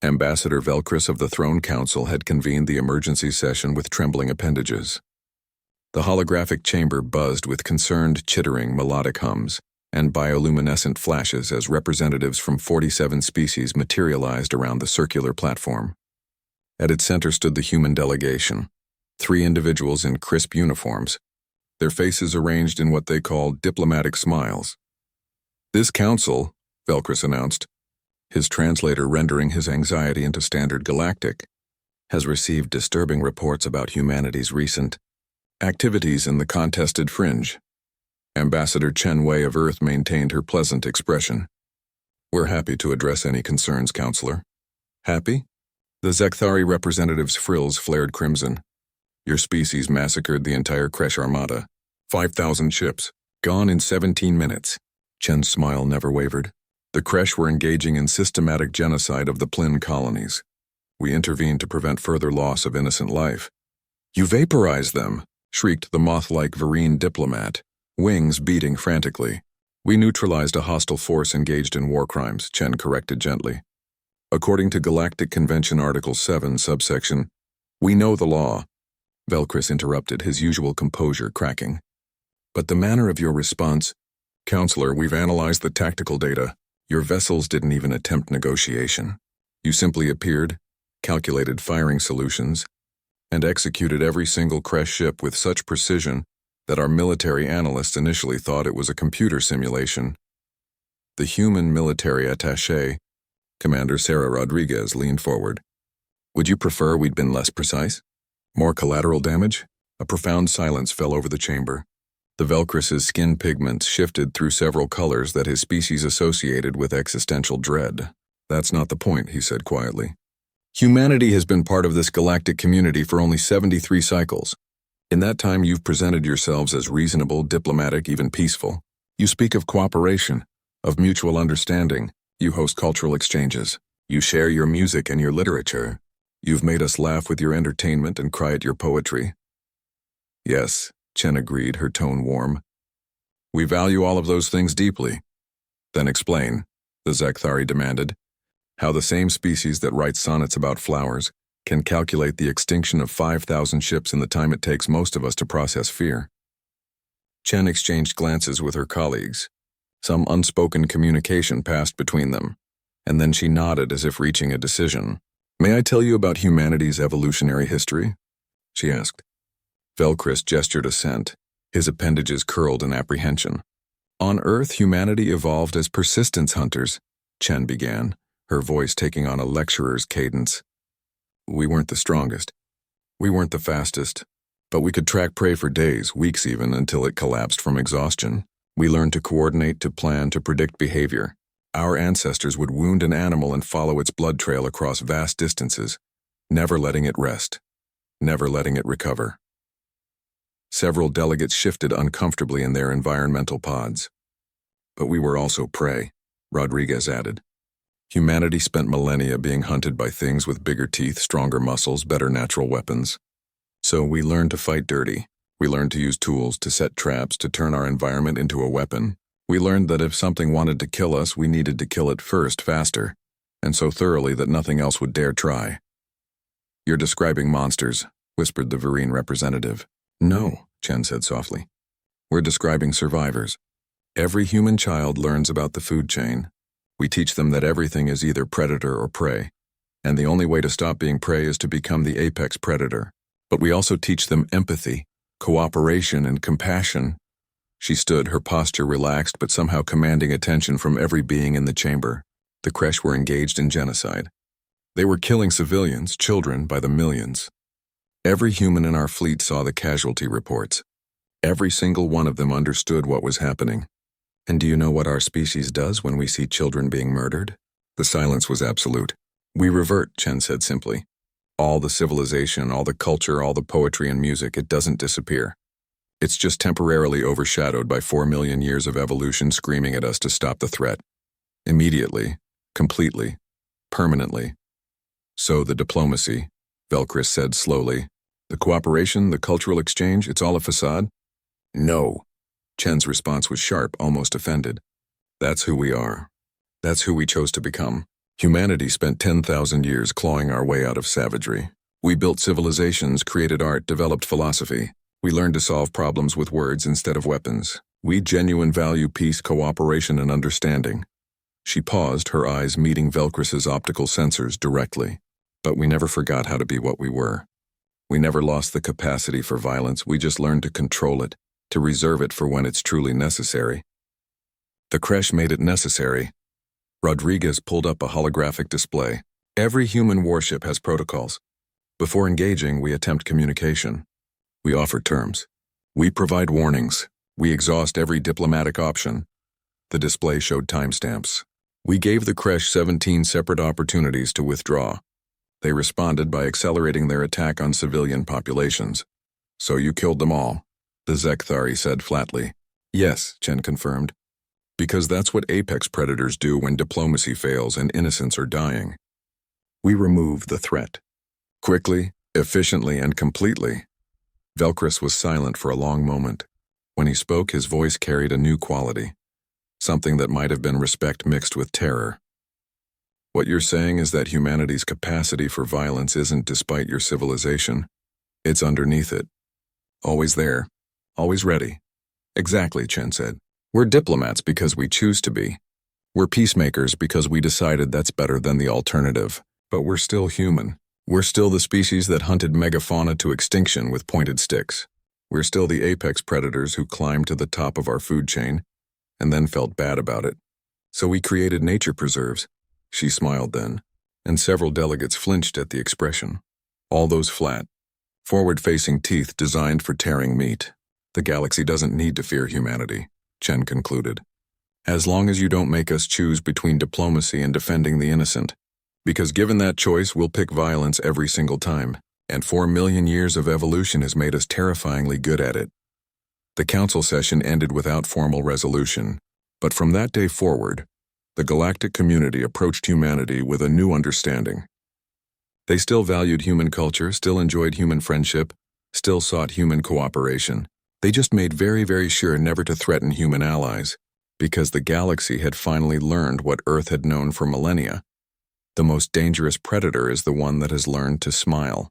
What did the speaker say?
Ambassador Velcris of the Throne Council had convened the emergency session with trembling appendages. The holographic chamber buzzed with concerned, chittering, melodic hums and bioluminescent flashes as representatives from 47 species materialized around the circular platform. At its center stood the human delegation, 3 individuals in crisp uniforms, their faces arranged in what they called diplomatic smiles. "This council," Velcris announced, his translator rendering his anxiety into standard galactic, "has received disturbing reports about humanity's recent activities in the contested fringe." Ambassador Chen Wei of Earth maintained her pleasant expression. "We're happy to address any concerns, Counselor." "Happy?" The Zekthari representative's frills flared crimson. "Your species massacred the entire Kresh Armada. 5,000 ships, gone in 17 minutes. Chen's smile never wavered. "The Kresh were engaging in systematic genocide of the Plin colonies. We intervened to prevent further loss of innocent life." "You vaporized them!" shrieked the moth-like Vereen diplomat, wings beating frantically. "We neutralized a hostile force engaged in war crimes," Chen corrected gently. "According to Galactic Convention Article 7, subsection, we know the law." Velcris interrupted, his usual composure cracking. "But the manner of your response—" "Counselor, we've analyzed the tactical data. Your vessels didn't even attempt negotiation. You simply appeared, calculated firing solutions, and executed every single Kresh ship with such precision that our military analysts initially thought it was a computer simulation." The human military attaché, Commander Sarah Rodriguez, leaned forward. "Would you prefer we'd been less precise? More collateral damage?" A profound silence fell over the chamber. The Velcris's skin pigments shifted through several colors that his species associated with existential dread. "That's not the point," he said quietly. "Humanity has been part of this galactic community for only 73 cycles. In that time, you've presented yourselves as reasonable, diplomatic, even peaceful. You speak of cooperation, of mutual understanding. You host cultural exchanges. You share your music and your literature. You've made us laugh with your entertainment and cry at your poetry." "Yes," Chen agreed, her tone warm. "We value all of those things deeply." "Then explain," the Zekthari demanded, "how the same species that writes sonnets about flowers can calculate the extinction of 5,000 ships in the time it takes most of us to process fear." Chen exchanged glances with her colleagues. Some unspoken communication passed between them, and then she nodded as if reaching a decision. "May I tell you about humanity's evolutionary history?" she asked. Velcris gestured assent, his appendages curled in apprehension. "On Earth, humanity evolved as persistence hunters," Chen began, her voice taking on a lecturer's cadence. "We weren't the strongest. We weren't the fastest. But we could track prey for days, weeks even, until it collapsed from exhaustion. We learned to coordinate, to plan, to predict behavior. Our ancestors would wound an animal and follow its blood trail across vast distances, never letting it rest, never letting it recover." Several delegates shifted uncomfortably in their environmental pods. "But we were also prey," Rodriguez added. "Humanity spent millennia being hunted by things with bigger teeth, stronger muscles, better natural weapons. So we learned to fight dirty. We learned to use tools, to set traps, to turn our environment into a weapon. We learned that if something wanted to kill us, we needed to kill it first, faster, and so thoroughly that nothing else would dare try." "You're describing monsters," whispered the Vereen representative. "No," Chen said softly. "We're describing survivors. Every human child learns about the food chain. We teach them that everything is either predator or prey, and the only way to stop being prey is to become the apex predator. But we also teach them empathy, cooperation, and compassion." She stood, her posture relaxed but somehow commanding attention from every being in the chamber. The Kresh were engaged in genocide. They were killing civilians, children, by the millions. Every human in our fleet saw the casualty reports. Every single one of them understood what was happening. "And do you know what our species does when we see children being murdered?" The silence was absolute. "We revert," Chen said simply. "All the civilization, all the culture, all the poetry and music, it doesn't disappear. It's just temporarily overshadowed by 4 million years of evolution screaming at us to stop the threat. Immediately, completely, permanently. So the diplomacy," Velcris said slowly, "the cooperation, the cultural exchange, it's all a facade?" "No." Chen's response was sharp, almost offended. "That's who we are. That's who we chose to become. Humanity spent 10,000 years clawing our way out of savagery. We built civilizations, created art, developed philosophy. We learned to solve problems with words instead of weapons. We genuine value peace, cooperation, and understanding. She paused, her eyes meeting Velcris's optical sensors directly. But we never forgot how to be what we were. We never lost the capacity for violence, we just learned to control it, to reserve it for when it's truly necessary. The creche made it necessary. Rodriguez pulled up a holographic display. Every human warship has protocols. Before engaging, we attempt communication. We offer terms. We provide warnings. We exhaust every diplomatic option. The display showed timestamps. We gave the creche 17 separate opportunities to withdraw. They responded by accelerating their attack on civilian populations. So you killed them all, the Zekthari said flatly. Yes, Chen confirmed. Because that's what apex predators do when diplomacy fails and innocents are dying. We remove the threat. Quickly, efficiently, and completely. Velcris was silent for a long moment. When he spoke, his voice carried a new quality. Something that might have been respect mixed with terror. What you're saying is that humanity's capacity for violence isn't despite your civilization. It's underneath it. Always there. Always ready. Exactly, Chen said. We're diplomats because we choose to be. We're peacemakers because we decided that's better than the alternative. But we're still human. We're still the species that hunted megafauna to extinction with pointed sticks. We're still the apex predators who climbed to the top of our food chain and then felt bad about it. So we created nature preserves. She smiled then, and several delegates flinched at the expression. All those flat, forward-facing teeth designed for tearing meat. The galaxy doesn't need to fear humanity, Chen concluded. As long as you don't make us choose between diplomacy and defending the innocent. Because given that choice, we'll pick violence every single time, and 4 million years of evolution has made us terrifyingly good at it. The council session ended without formal resolution, but from that day forward, the galactic community approached humanity with a new understanding. They still valued human culture, still enjoyed human friendship, still sought human cooperation. They just made very, very sure never to threaten human allies, because the galaxy had finally learned what Earth had known for millennia. The most dangerous predator is the one that has learned to smile.